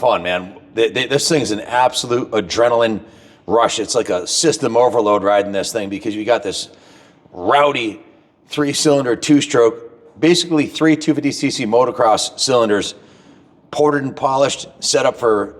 fun, man. This thing's an absolute adrenaline rush. It's like a system overload riding this thing because you got this rowdy 3-cylinder 2-stroke, basically 3 250cc motocross cylinders, ported and polished, set up for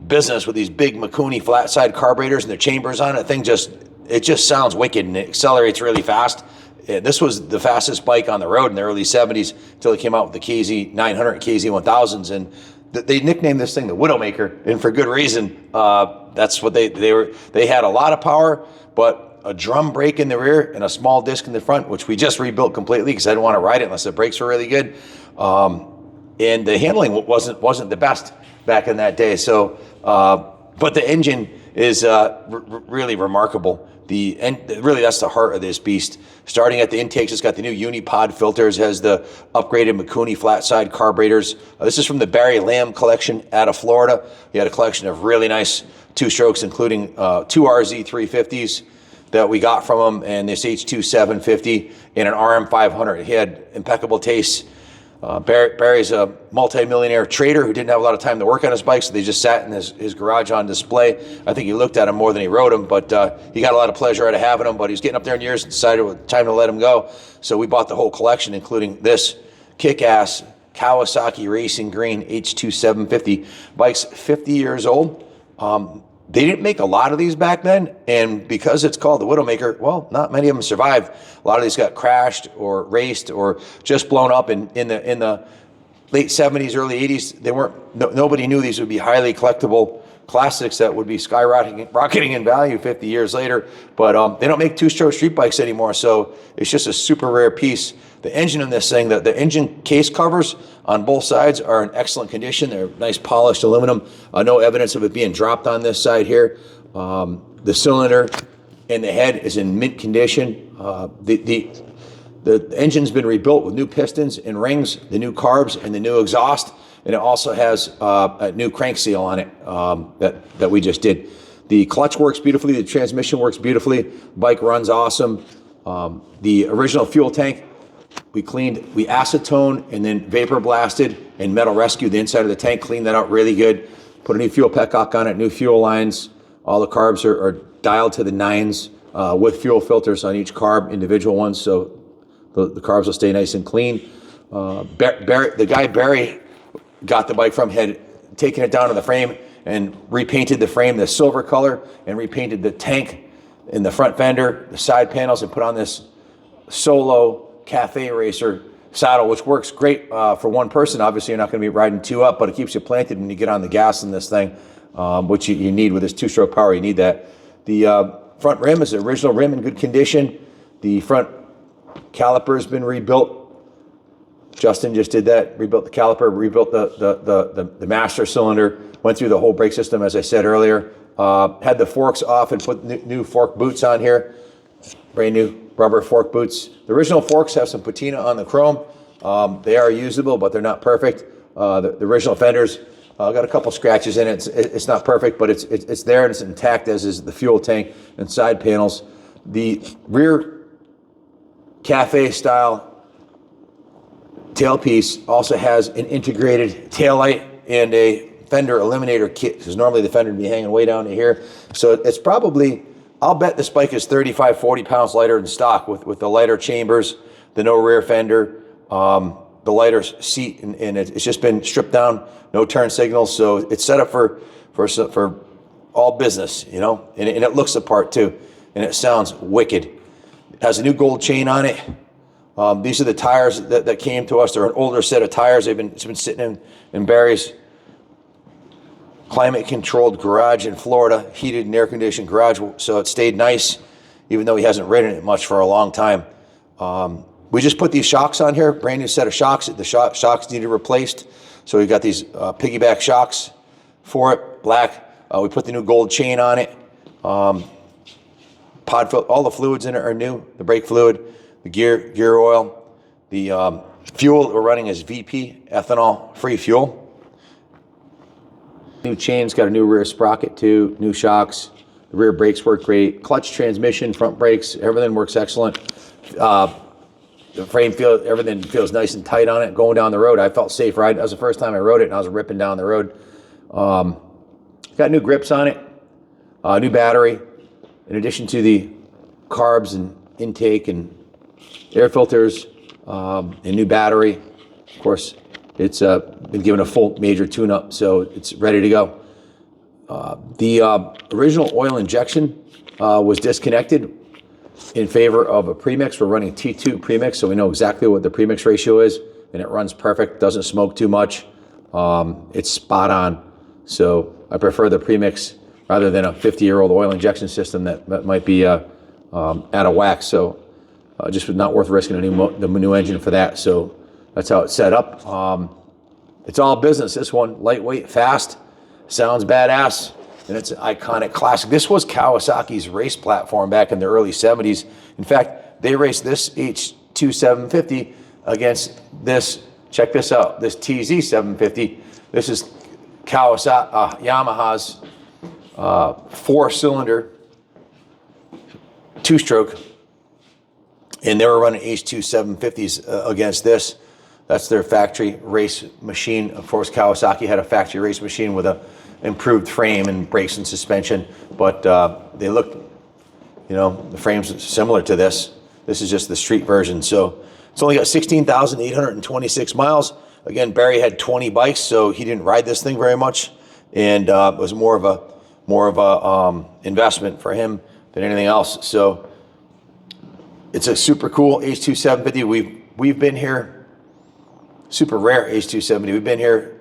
business with these big Mikuni flat side carburetors and the chambers on it. It just sounds wicked and it accelerates really fast. This was the fastest bike on the road in the early 70s until it came out with the KZ 900, KZ 1000s, and they nicknamed this thing the Widowmaker, and for good reason. That's what they were. They had a lot of power, but a drum brake in the rear and a small disc in the front, which we just rebuilt completely because I didn't want to ride it unless the brakes were really good. And the handling wasn't the best back in that day. So, but the engine is really remarkable. Really, that's the heart of this beast. Starting at the intakes, it's got the new Unipod filters, has the upgraded Mikuni flat side carburetors. This is from the Barry Lamb collection out of Florida. He had a collection of really nice 2-strokes, including 2 RZ 350s that we got from him, and this H2 750 and an RM 500. He had impeccable taste. Barry's a multi-millionaire trader who didn't have a lot of time to work on his bike, so they just sat in his garage on display. I think he looked at them more than he rode them, but he got a lot of pleasure out of having them, but he's getting up there in years and decided it was time to let him go. So we bought the whole collection, including this kick-ass Kawasaki Racing Green H2 750. Bike's 50 years old. They didn't make a lot of these back then, and because it's called the Widowmaker, well, not many of them survived. A lot of these got crashed or raced or just blown up in the late 70s, early 80s. They weren't. Nobody knew these would be highly collectible classics that would be rocketing in value 50 years later. But they don't make 2-stroke street bikes anymore, so it's just a super rare piece. The engine in this thing, the engine case covers on both sides are in excellent condition. They're nice polished aluminum. No evidence of it being dropped on this side here. The cylinder and the head is in mint condition. The engine's been rebuilt with new pistons and rings, the new carbs, and the new exhaust. And it also has a new crank seal on it that we just did. The clutch works beautifully. The transmission works beautifully. Bike runs awesome. The original fuel tank, we cleaned, we acetone and then vapor blasted and metal rescued the inside of the tank, cleaned that out really good. Put a new fuel petcock on it, new fuel lines. All the carbs are dialed to the 9s with fuel filters on each carb, individual ones, so the carbs will stay nice and clean. The guy Barry got the bike from had taken it down to the frame and repainted the frame the silver color and repainted the tank in the front fender, the side panels, and put on this Solo Cafe Racer saddle, which works great for one person. Obviously, you're not going to be riding 2 up, but it keeps you planted when you get on the gas in this thing, which you need with this 2-stroke power. You need that. The front rim is the original rim in good condition. The front caliper has been rebuilt. Justin just did that, rebuilt the caliper, rebuilt the master cylinder, went through the whole brake system, as I said earlier. Had the forks off and put new fork boots on here. Brand new rubber fork boots. The original forks have some patina on the chrome. They are usable, but they're not perfect. The original fenders got a couple scratches in it. It's not perfect, but it's there and it's intact, as is the fuel tank and side panels. The rear cafe style tailpiece also has an integrated taillight and a fender eliminator kit, because normally the fender would be hanging way down to here. So it's probably, I'll bet this bike is 35, 40 pounds lighter than stock with the lighter chambers, the no rear fender, the lighter seat, and it's just been stripped down, no turn signals. So it's set up for all business, you know, and it looks the part too, and it sounds wicked. It has a new gold chain on it. These are the tires that came to us. They're an older set of tires. It's been sitting in Barry's climate-controlled garage in Florida, heated and air-conditioned garage, so it stayed nice, even though he hasn't ridden it much for a long time. We just put these shocks on here, brand new set of shocks. The shocks needed replaced, so we got these piggyback shocks for it, black. We put the new gold chain on it. All the fluids in it are new, the brake fluid, the gear oil. The fuel we're running is VP, ethanol-free fuel. New chains, got a new rear sprocket too, new shocks. The rear brakes work great. Clutch, transmission, front brakes, everything works excellent. The frame everything feels nice and tight on it. Going down the road, I felt safe riding. That was the first time I rode it, and I was ripping down the road Got new grips on it, new battery, in addition to the carbs and intake and air filters, and new battery. Of course, it's been given a full major tune-up, so it's ready to go. The original oil injection was disconnected in favor of a premix. We're running T2 premix, so we know exactly what the premix ratio is, and it runs perfect, doesn't smoke too much. It's spot on. So I prefer the premix rather than a 50-year-old oil injection system that might be out of whack. So just not worth risking the new engine for that. So that's how it's set up. It's all business. This one, lightweight, fast, sounds badass, and it's an iconic classic. This was Kawasaki's race platform back in the early 70s. In fact, they raced this H2 750 against this, check this out, this TZ 750. This is Kawasaki, Yamaha's 4-cylinder, 2-stroke, and they were running H2 750s against this. That's their factory race machine. Of course, Kawasaki had a factory race machine with a improved frame and brakes and suspension, but they look, the frame's similar to this. This is just the street version. So it's only got 16,826 miles. Again, Barry had 20 bikes, so he didn't ride this thing very much, and it was more of a investment for him than anything else. So it's a super cool H2 750. We've been here. Super rare H2 750. We've been here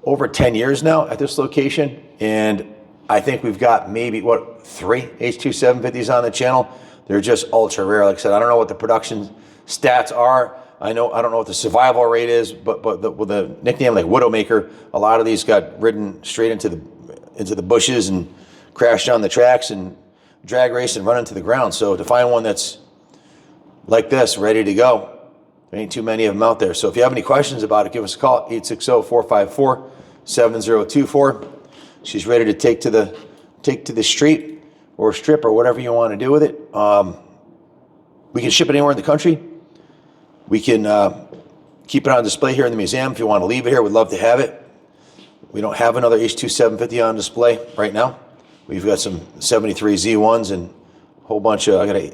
over 10 years now at this location, and I think we've got maybe, 3 H2 750s on the channel. They're just ultra rare. Like I said, I don't know what the production stats are. I don't know what the survival rate is, but with a nickname like Widowmaker, a lot of these got ridden straight into the bushes and crashed on the tracks and drag race and run into the ground. So to find one that's like this, ready to go, there ain't too many of them out there. So if you have any questions about it, give us a call, 860-454-7024. She's ready to take to the street or strip or whatever you want to do with it. We can ship it anywhere in the country. We can keep it on display here in the museum. If you want to leave it here, we'd love to have it. We don't have another H2 750 on display right now. We've got some 73 Z1s and a whole bunch of, I got a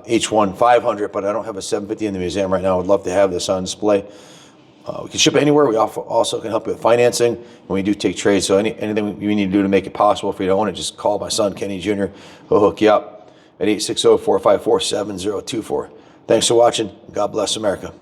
H1 500, but I don't have a 750 in the museum right now. I would love to have this on display. We can ship it anywhere. We also can help you with financing, and we do take trades. So anything you need to do to make it possible for you to own it, just call my son, Kenny Jr. He'll hook you up at 860-454-7024. Thanks for watching. God bless America.